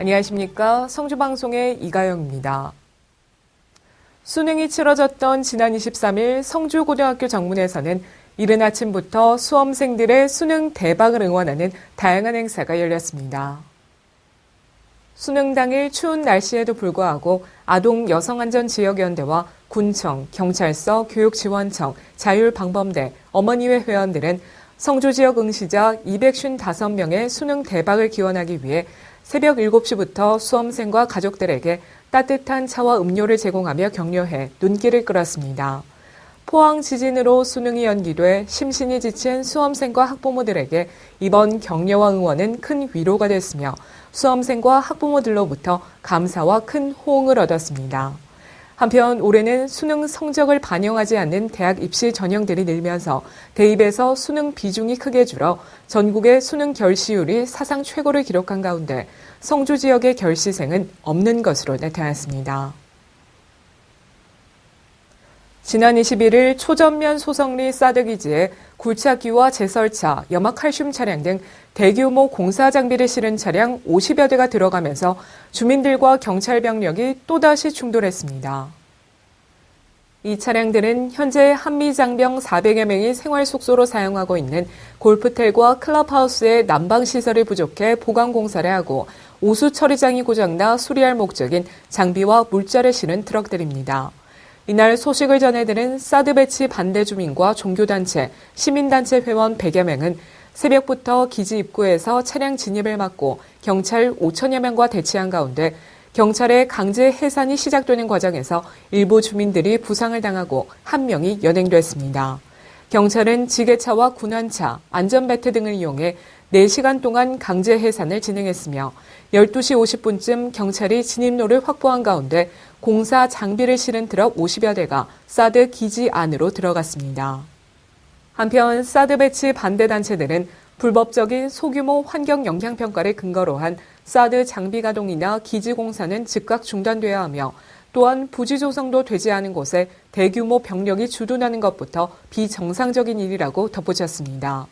안녕하십니까. 성주방송의 이가영입니다. 수능이 치러졌던 지난 23일 성주고등학교 정문에서는 이른 아침부터 수험생들의 수능 대박을 응원하는 다양한 행사가 열렸습니다. 수능 당일 추운 날씨에도 불구하고 아동여성안전지역연대와 군청, 경찰서, 교육지원청, 자율방범대, 어머니회 회원들은 성주 지역 응시자 255명의 수능 대박을 기원하기 위해 새벽 7시부터 수험생과 가족들에게 따뜻한 차와 음료를 제공하며 격려해 눈길을 끌었습니다. 포항 지진으로 수능이 연기돼 심신이 지친 수험생과 학부모들에게 이번 격려와 응원은 큰 위로가 됐으며 수험생과 학부모들로부터 감사와 큰 호응을 얻었습니다. 한편 올해는 수능 성적을 반영하지 않는 대학 입시 전형들이 늘면서 대입에서 수능 비중이 크게 줄어 전국의 수능 결시율이 사상 최고를 기록한 가운데 성주 지역의 결시생은 없는 것으로 나타났습니다. 지난 21일 초전면 소성리 사드기지에 굴착기와 제설차, 염화칼슘 차량 등 대규모 공사 장비를 실은 차량 50여 대가 들어가면서 주민들과 경찰 병력이 또다시 충돌했습니다. 이 차량들은 현재 한미장병 400여 명이 생활 숙소로 사용하고 있는 골프텔과 클럽하우스의 난방시설이 부족해 보강 공사를 하고 오수 처리장이 고장나 수리할 목적인 장비와 물자를 실은 트럭들입니다. 이날 소식을 전해들은 사드 배치 반대 주민과 종교단체, 시민단체 회원 100여 명은 새벽부터 기지 입구에서 차량 진입을 막고 경찰 5천여 명과 대치한 가운데 경찰의 강제 해산이 시작되는 과정에서 일부 주민들이 부상을 당하고 한 명이 연행됐습니다. 경찰은 지게차와 군환차, 안전벨트 등을 이용해 4시간 동안 강제 해산을 진행했으며 12시 50분쯤 경찰이 진입로를 확보한 가운데 공사 장비를 실은 트럭 50여 대가 사드 기지 안으로 들어갔습니다. 한편 사드 배치 반대 단체들은 불법적인 소규모 환경 영향 평가를 근거로 한 사드 장비 가동이나 기지 공사는 즉각 중단돼야 하며 또한 부지 조성도 되지 않은 곳에 대규모 병력이 주둔하는 것부터 비정상적인 일이라고 덧붙였습니다.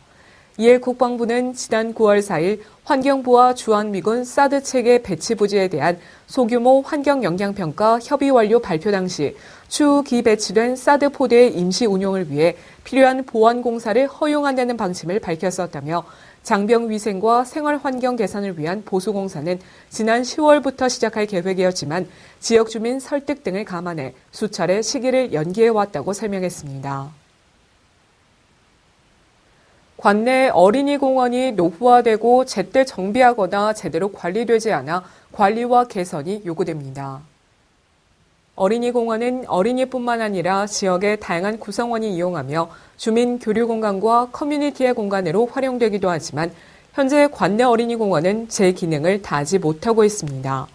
이에 국방부는 지난 9월 4일 환경부와 주한미군 사드 체계 배치 부지에 대한 소규모 환경 영향 평가 협의 완료 발표 당시 추후 기 배치된 사드 포대의 임시 운용을 위해 필요한 보완 공사를 허용한다는 방침을 밝혔었다며 장병 위생과 생활 환경 개선을 위한 보수 공사는 지난 10월부터 시작할 계획이었지만 지역 주민 설득 등을 감안해 수차례 시기를 연기해 왔다고 설명했습니다. 관내 어린이 공원이 노후화되고 제때 정비하거나 제대로 관리되지 않아 관리와 개선이 요구됩니다. 어린이 공원은 어린이뿐만 아니라 지역의 다양한 구성원이 이용하며 주민 교류 공간과 커뮤니티의 공간으로 활용되기도 하지만 현재 관내 어린이 공원은 제 기능을 다하지 못하고 있습니다.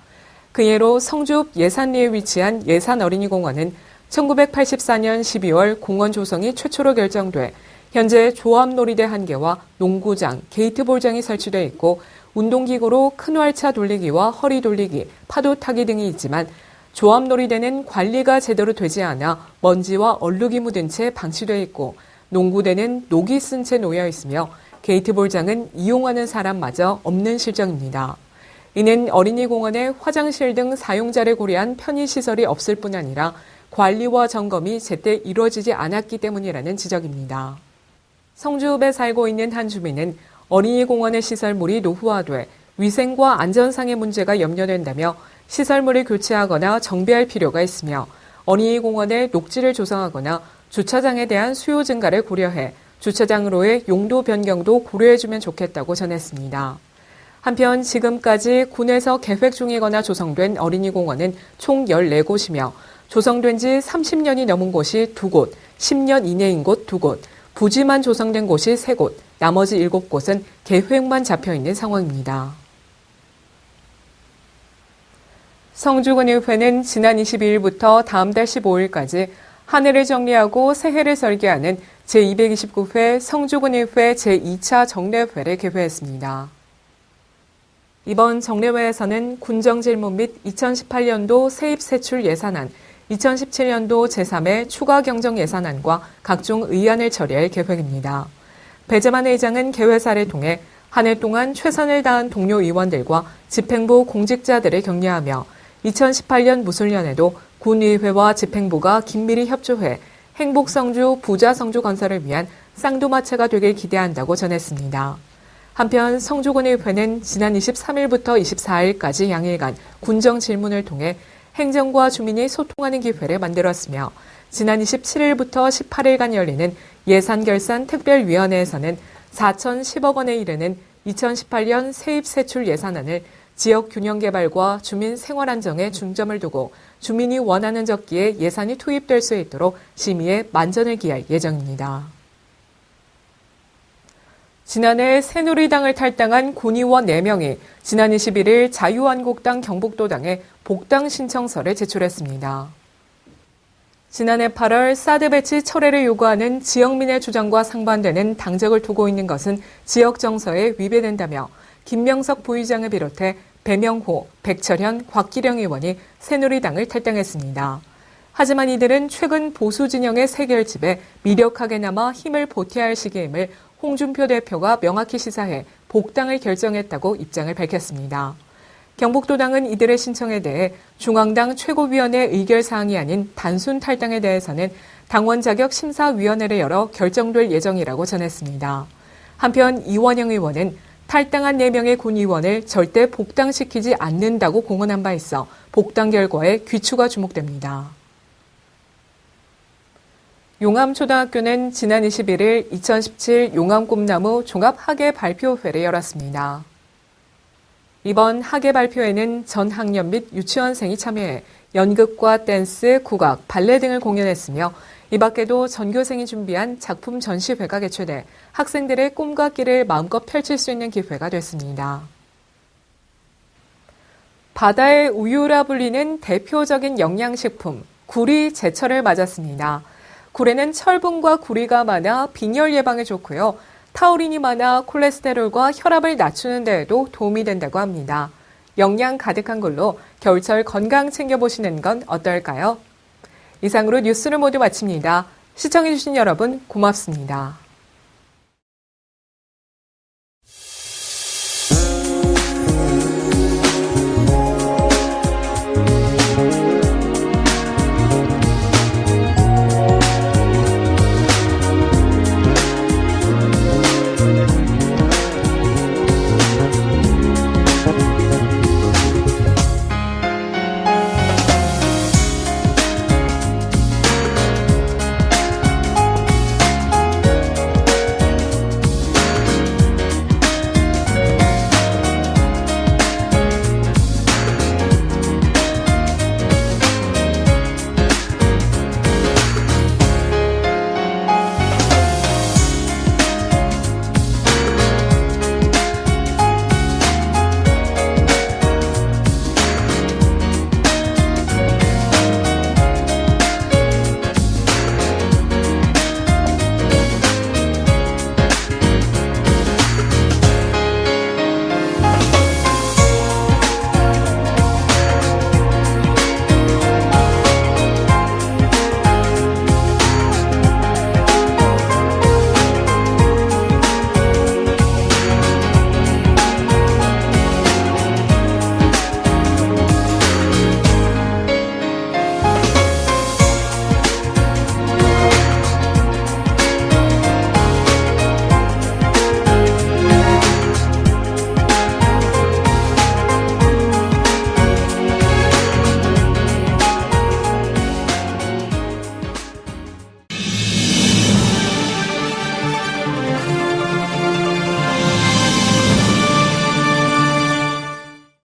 그 예로 성주 예산리에 위치한 예산 어린이 공원은 1984년 12월 공원 조성이 최초로 결정돼 현재 조합놀이대 1개와 농구장, 게이트볼장이 설치되어 있고 운동기구로 큰 활차 돌리기와 허리 돌리기, 파도 타기 등이 있지만 조합놀이대는 관리가 제대로 되지 않아 먼지와 얼룩이 묻은 채 방치되어 있고 농구대는 녹이 쓴 채 놓여 있으며 게이트볼장은 이용하는 사람마저 없는 실정입니다. 이는 어린이 공원에 화장실 등 사용자를 고려한 편의시설이 없을 뿐 아니라 관리와 점검이 제때 이루어지지 않았기 때문이라는 지적입니다. 성주읍에 살고 있는 한 주민은 어린이 공원의 시설물이 노후화돼 위생과 안전상의 문제가 염려된다며 시설물을 교체하거나 정비할 필요가 있으며 어린이 공원에 녹지를 조성하거나 주차장에 대한 수요 증가를 고려해 주차장으로의 용도 변경도 고려해주면 좋겠다고 전했습니다. 한편 지금까지 군에서 계획 중이거나 조성된 어린이 공원은 총 14곳이며 조성된 지 30년이 넘은 곳이 2곳, 10년 이내인 곳 2곳, 부지만 조성된 곳이 3곳, 나머지 7곳은 계획만 잡혀있는 상황입니다. 성주군의회는 지난 22일부터 다음 달 15일까지 한 해를 정리하고 새해를 설계하는 제229회 성주군의회 제2차 정례회를 개회했습니다. 이번 정례회에서는 군정질문 및 2018년도 세입세출 예산안, 2017년도 제3회 추가 경정 예산안과 각종 의안을 처리할 계획입니다. 배재만 의장은 개회사를 통해 한 해 동안 최선을 다한 동료 의원들과 집행부 공직자들을 격려하며 2018년 무술년에도 군의회와 집행부가 긴밀히 협조해 행복성주 부자성주 건설을 위한 쌍두마차가 되길 기대한다고 전했습니다. 한편 성주군의회는 지난 23일부터 24일까지 양일간 군정 질문을 통해 행정과 주민이 소통하는 기회를 만들었으며 지난 27일부터 18일간 열리는 예산결산 특별위원회에서는 4,010억 원에 이르는 2018년 세입세출 예산안을 지역 균형 개발과 주민 생활 안정에 중점을 두고 주민이 원하는 적기에 예산이 투입될 수 있도록 심의에 만전을 기할 예정입니다. 지난해 새누리당을 탈당한 군의원 4명이 지난 21일 자유한국당 경북도당에 복당 신청서를 제출했습니다. 지난해 8월 사드 배치 철회를 요구하는 지역민의 주장과 상반되는 당적을 두고 있는 것은 지역 정서에 위배된다며 김명석 부의장을 비롯해 배명호, 백철현, 곽기령 의원이 새누리당을 탈당했습니다. 하지만 이들은 최근 보수 진영의 세결집에 미력하게나마 힘을 보태야 할 시기임을 홍준표 대표가 명확히 시사해 복당을 결정했다고 입장을 밝혔습니다. 경북도당은 이들의 신청에 대해 중앙당 최고위원회 의결사항이 아닌 단순 탈당에 대해서는 당원 자격 심사위원회를 열어 결정될 예정이라고 전했습니다. 한편 이원영 의원은 탈당한 4명의 군의원을 절대 복당시키지 않는다고 공언한 바 있어 복당 결과에 귀추가 주목됩니다. 용암초등학교는 지난 21일 2017 용암꿈나무 종합학예 발표회를 열었습니다. 이번 학예 발표회는 전 학년 및 유치원생이 참여해 연극과 댄스, 국악, 발레 등을 공연했으며 이 밖에도 전교생이 준비한 작품 전시회가 개최돼 학생들의 꿈과 끼를 마음껏 펼칠 수 있는 기회가 됐습니다. 바다의 우유라 불리는 대표적인 영양식품, 굴이 제철을 맞았습니다. 굴에는 철분과 구리가 많아 빈혈 예방에 좋고요. 타우린이 많아 콜레스테롤과 혈압을 낮추는 데에도 도움이 된다고 합니다. 영양 가득한 굴로 겨울철 건강 챙겨보시는 건 어떨까요? 이상으로 뉴스를 모두 마칩니다. 시청해주신 여러분 고맙습니다.